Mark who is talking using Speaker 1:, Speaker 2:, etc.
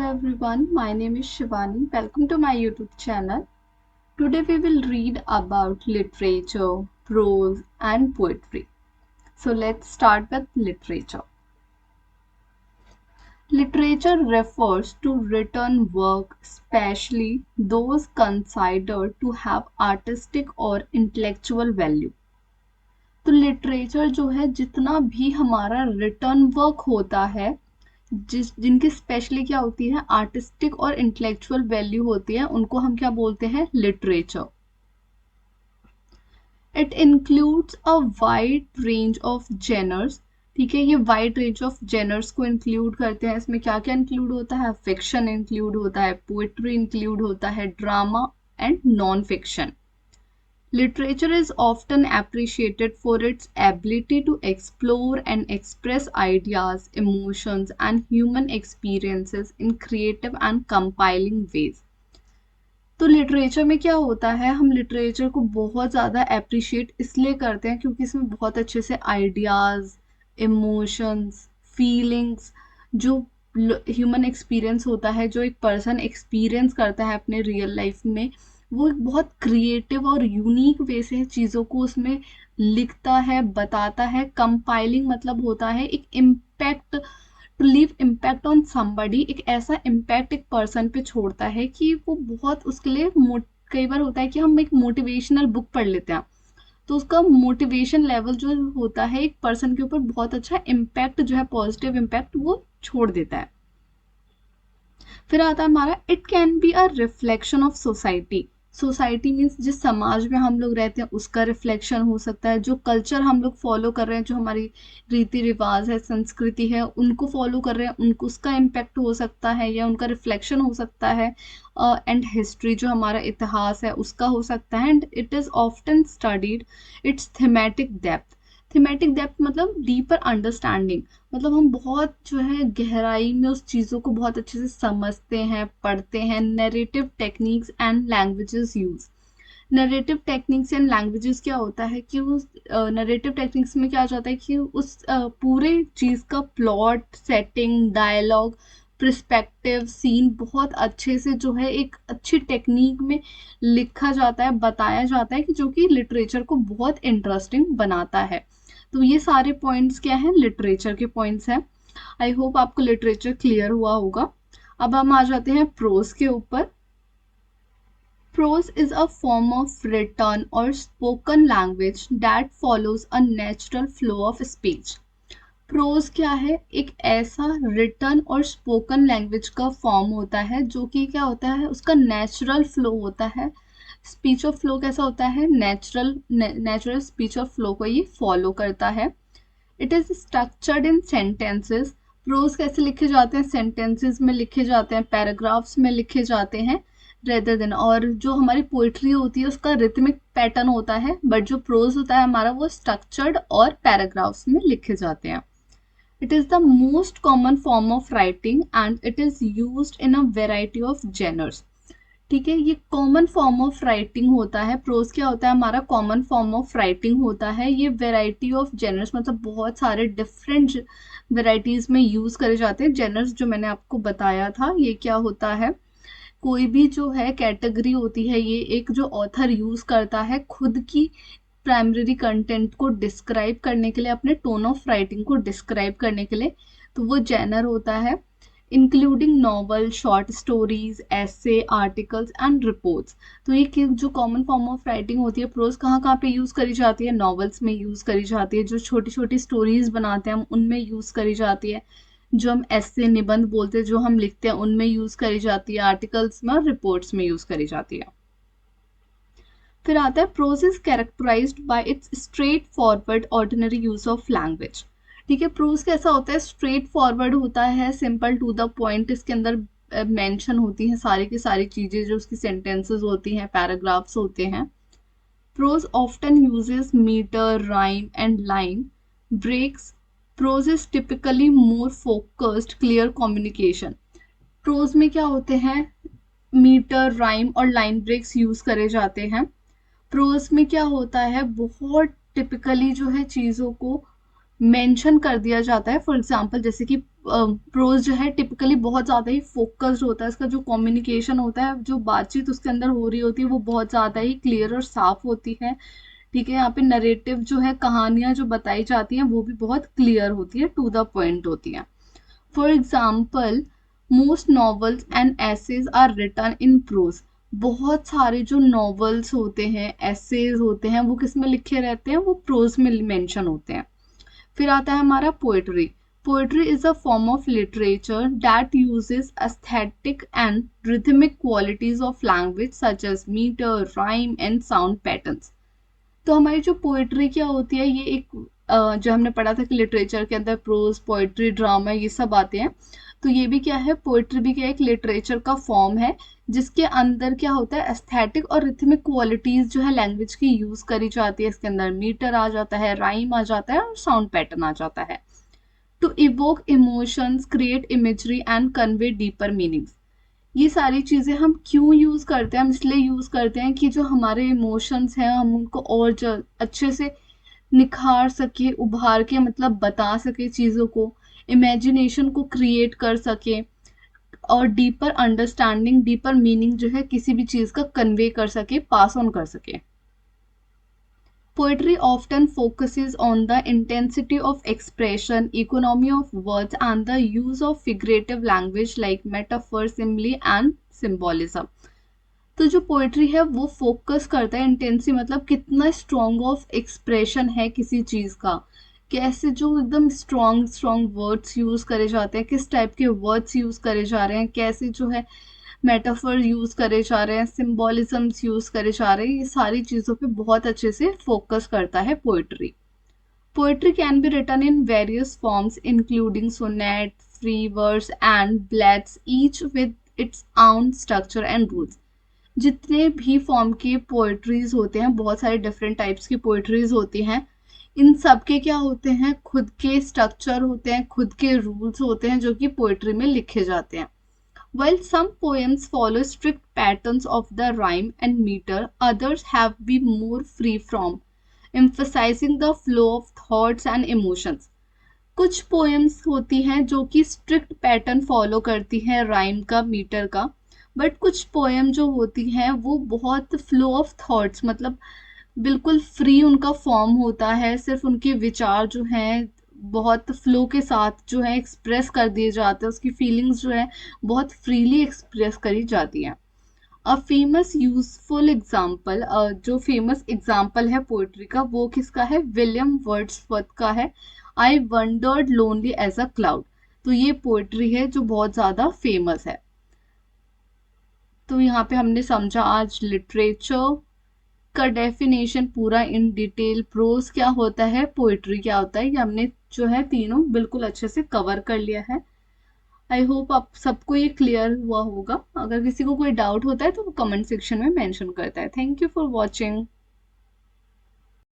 Speaker 1: everyone, my name is Shivani. Welcome to my YouTube channel. Today we will read about literature, prose, and poetry. So let's start with literature. Literature refers to written work, especially those considered to have artistic or intellectual value. तो literature जो है जितना भी हमारा written work होता है जिनकी specially क्या होती है आर्टिस्टिक और इंटेलेक्चुअल वैल्यू होती है उनको हम क्या बोलते हैं literature. It includes a wide range of genres. ठीक है, ये वाइड रेंज ऑफ जेनर्स को इंक्लूड करते हैं. इसमें क्या क्या इंक्लूड होता है? फिक्शन इंक्लूड होता है, पोएट्री इंक्लूड होता है, drama and non fiction. Literature is often appreciated for its ability to explore and express ideas, emotions, and human experiences in creative and compelling ways. तो लिटरेचर में क्या होता है, हम लिटरेचर को बहुत ज़्यादा अप्रिशिएट इसलिए करते हैं क्योंकि इसमें बहुत अच्छे से आइडियाज़, इमोशंस, फीलिंग्स, जो ह्यूमन एक्सपीरियंस होता है, जो एक पर्सन एक्सपीरियंस करता है अपने रियल लाइफ में, वो एक बहुत क्रिएटिव और यूनिक वे से चीज़ों को उसमें लिखता है, बताता है. कंपाइलिंग मतलब होता है एक impact, to leave impact on somebody. एक ऐसा इम्पैक्ट एक पर्सन पे छोड़ता है कि वो बहुत उसके लिए कई बार होता है कि हम एक मोटिवेशनल बुक पढ़ लेते हैं तो उसका मोटिवेशन लेवल जो होता है एक पर्सन के ऊपर बहुत अच्छा इम्पैक्ट जो है, पॉजिटिव इम्पैक्ट वो छोड़ देता है. फिर आता है हमारा it can be a reflection of society. Society means जिस समाज में हम लोग रहते हैं उसका रिफ्लेक्शन हो सकता है. जो कल्चर हम लोग फॉलो कर रहे हैं, जो हमारी रीति रिवाज है, संस्कृति है, उनको फॉलो कर रहे हैं, उनको उसका इम्पैक्ट हो सकता है या उनका रिफ्लेक्शन हो सकता है. एंड हिस्ट्री जो हमारा इतिहास है उसका हो सकता है. And it is often studied it's thematic depth. Thematic depth मतलब डीपर अंडरस्टैंडिंग, मतलब हम बहुत जो है गहराई में उस चीज़ों को बहुत अच्छे से समझते हैं, पढ़ते हैं. Narrative techniques and languages use. Narrative techniques and languages क्या होता है कि उस नरेटिव टेक्निक्स में क्या हो जाता है कि उस पूरे चीज़ का plot, setting, dialogue, perspective, scene बहुत अच्छे से जो है एक अच्छी टेक्निक में लिखा जाता है, बताया जाता है कि जो कि लिटरेचर को बहुत इंटरेस्टिंग बनाता है. तो ये सारे पॉइंट्स क्या हैं, लिटरेचर के पॉइंट्स हैं. आई होप आपको लिटरेचर क्लियर हुआ होगा. अब हम आ जाते हैं प्रोज के ऊपर. Prose is a form of written or spoken language that follows a natural flow of speech. Prose क्या है? एक ऐसा रिटन और स्पोकन लैंग्वेज का फॉर्म होता है जो कि क्या होता है, उसका नेचुरल फ्लो होता है. स्पीच ऑफ फ्लो कैसा होता है? नेचुरल स्पीच ऑफ फ्लो को ये फॉलो करता है. It is structured in sentences. Prose कैसे लिखे जाते हैं? सेंटेंसेस में लिखे जाते हैं, पैराग्राफ्स में लिखे जाते हैं रेदर देन. और जो हमारी पोइट्री होती है उसका रिथमिक पैटर्न होता है, बट जो प्रोज होता है हमारा वो स्ट्रक्चर्ड और पैराग्राफ्स में लिखे जाते हैं. It is the most common form of writing and it is used in a variety of genres. ठीक है, ये कॉमन फॉर्म ऑफ राइटिंग होता है. प्रोज क्या होता है? हमारा कॉमन फॉर्म ऑफ राइटिंग होता है. ये वेराइटी ऑफ जेनर्स मतलब बहुत सारे डिफरेंट वेराइटीज में यूज करे जाते हैं. जेनर्स जो मैंने आपको बताया था ये क्या होता है, कोई भी जो है कैटेगरी होती है, ये एक जो ऑथर यूज करता है खुद की प्राइमरी कंटेंट को डिस्क्राइब करने के लिए, अपने टोन ऑफ राइटिंग को डिस्क्राइब करने के लिए, तो वो जेनर होता है. इंक्लूडिंग नॉवल, शॉर्ट स्टोरीज, ऐसे, आर्टिकल्स एंड रिपोर्ट्स. तो ये जो कॉमन फॉर्म ऑफ राइटिंग होती है प्रोज कहाँ कहाँ पे यूज़ करी जाती है? नॉवेल्स में यूज़ करी जाती है. जो छोटी छोटी स्टोरीज बनाते हैं हम उनमें यूज़ करी जाती है. जो हम ऐसे, निबंध बोलते हैं, जो हम लिखते हैं उनमें यूज़ करी जाती है. आर्टिकल्स में और रिपोर्ट्स में यूज़ करी जाती है. फिर आता है prose is characterized by its straightforward ordinary use of language. ठीक है, प्रोज कैसा होता है? स्ट्रेट फॉरवर्ड होता है, सिंपल टू द पॉइंट. इसके अंदर मेंशन होती हैं सारी की सारी चीजें, जो उसकी सेंटेंसेस होती हैं, पैराग्राफ्स होते हैं. Prose often uses metre, rhyme and line breaks. Prose is typically more focused, clear communication. Prose में क्या होते हैं? मीटर, राइम और लाइन ब्रेक्स यूज करे जाते हैं. प्रोज में क्या होता है? बहुत टिपिकली जो है चीज़ों को मेंशन कर दिया जाता है. फॉर एग्जांपल जैसे कि प्रोज जो है टिपिकली बहुत ज़्यादा ही फोकस्ड होता है, इसका जो कम्युनिकेशन होता है, जो बातचीत उसके अंदर हो रही होती है वो बहुत ज़्यादा ही क्लियर और साफ होती है। ठीक है, यहाँ पे नरेटिव जो है, कहानियां जो बताई जाती हैं वो भी बहुत क्लियर होती है, टू द पॉइंट होती हैं। For example, most novels and essays are written in prose. बहुत सारे जो नॉवेल्स होते हैं, एसेज होते हैं, वो किस में लिखे रहते हैं, वो प्रोज में मेंशन होते हैं। फिर आता है हमारा poetry. Poetry is a form of literature that uses aesthetic and rhythmic qualities of language such as metre, rhyme and sound patterns. तो हमारी जो पोएट्री क्या होती है, ये एक जो हमने पढ़ा था कि लिटरेचर के अंदर प्रोज, पोएट्री, ड्रामा ये सब आते हैं। तो ये भी क्या है, पोएट्री भी क्या है, एक लिटरेचर का फॉर्म है जिसके अंदर क्या होता है, एस्थेटिक और रिथमिक क्वालिटीज जो है लैंग्वेज की यूज करी जाती है। इसके अंदर मीटर आ जाता है, राइम आ जाता है और साउंड पैटर्न आ जाता है, to evoke emotions, create imagery and convey deeper meanings. ये सारी चीजें हम क्यों यूज करते हैं, हम इसलिए यूज करते हैं कि जो हमारे इमोशंस हैं हम उनको और अच्छे से निखार सके, उभार के मतलब बता सके चीजों को, इमेजिनेशन को क्रिएट कर सके, और डीपर अंडरस्टैंडिंग, डीपर मीनिंग जो है किसी भी चीज का कन्वे कर सके, पास ऑन कर सके। Poetry often focuses on the intensity of expression, economy of words, and the use of figurative language like metaphor, simile, and symbolism. तो जो पोएट्री है वो फोकस करता है, इंटेंसी मतलब कितना स्ट्रॉन्ग ऑफ एक्सप्रेशन है किसी चीज का, कैसे जो एकदम स्ट्रॉन्ग स्ट्रॉन्ग वर्ड्स यूज करे जाते हैं, किस टाइप के वर्ड्स यूज करे जा रहे हैं, कैसे जो है मेटाफर यूज करे जा रहे हैं, सिंबॉलिज्म्स यूज करे जा रहे हैं, ये सारी चीजों पे बहुत अच्छे से फोकस करता है poetry. Poetry can be written in various forms including sonnet, free verse and ballads, each with its own structure and rules. जितने भी फॉर्म के पोएट्रीज होते हैं, बहुत सारे डिफरेंट टाइप्स की पोएट्रीज होती हैं, इन सब के क्या होते हैं, खुद के स्ट्रक्चर होते हैं, खुद के रूल्स होते हैं जो कि पोएट्री में लिखे जाते हैं। While some poems follow strict patterns of the rhyme and meter, others have been more free from, emphasizing the flow of thoughts and emotions. कुछ पोएम्स होती हैं जो कि स्ट्रिक्ट पैटर्न फॉलो करती हैं राइम का, मीटर का, बट कुछ पोएम जो होती हैं वो बहुत फ्लो ऑफ थॉट्स, मतलब बिल्कुल फ्री उनका फॉर्म होता है, सिर्फ उनके विचार जो हैं बहुत फ्लो के साथ जो है एक्सप्रेस कर दिए जाते हैं, उसकी फीलिंग्स जो है बहुत फ्रीली एक्सप्रेस करी जाती हैं। अ फेमस यूजफुल एग्जाम्पल, जो फेमस एग्जाम्पल है पोइट्री का वो किसका है, विलियम वर्ड्सवर्थ का है, I wandered lonely as a cloud. तो ये पोइट्री है जो बहुत ज्यादा फेमस है। तो यहाँ पे हमने समझा आज लिटरेचर का डेफिनेशन पूरा इन डिटेल, प्रोज क्या होता है, पोइट्री क्या होता है, ये हमने जो है तीनों बिल्कुल अच्छे से कवर कर लिया है। आई होप आप सबको ये क्लियर हुआ होगा। अगर किसी को कोई डाउट होता है तो वो कमेंट सेक्शन में मेंशन करता है। Thank you for watching.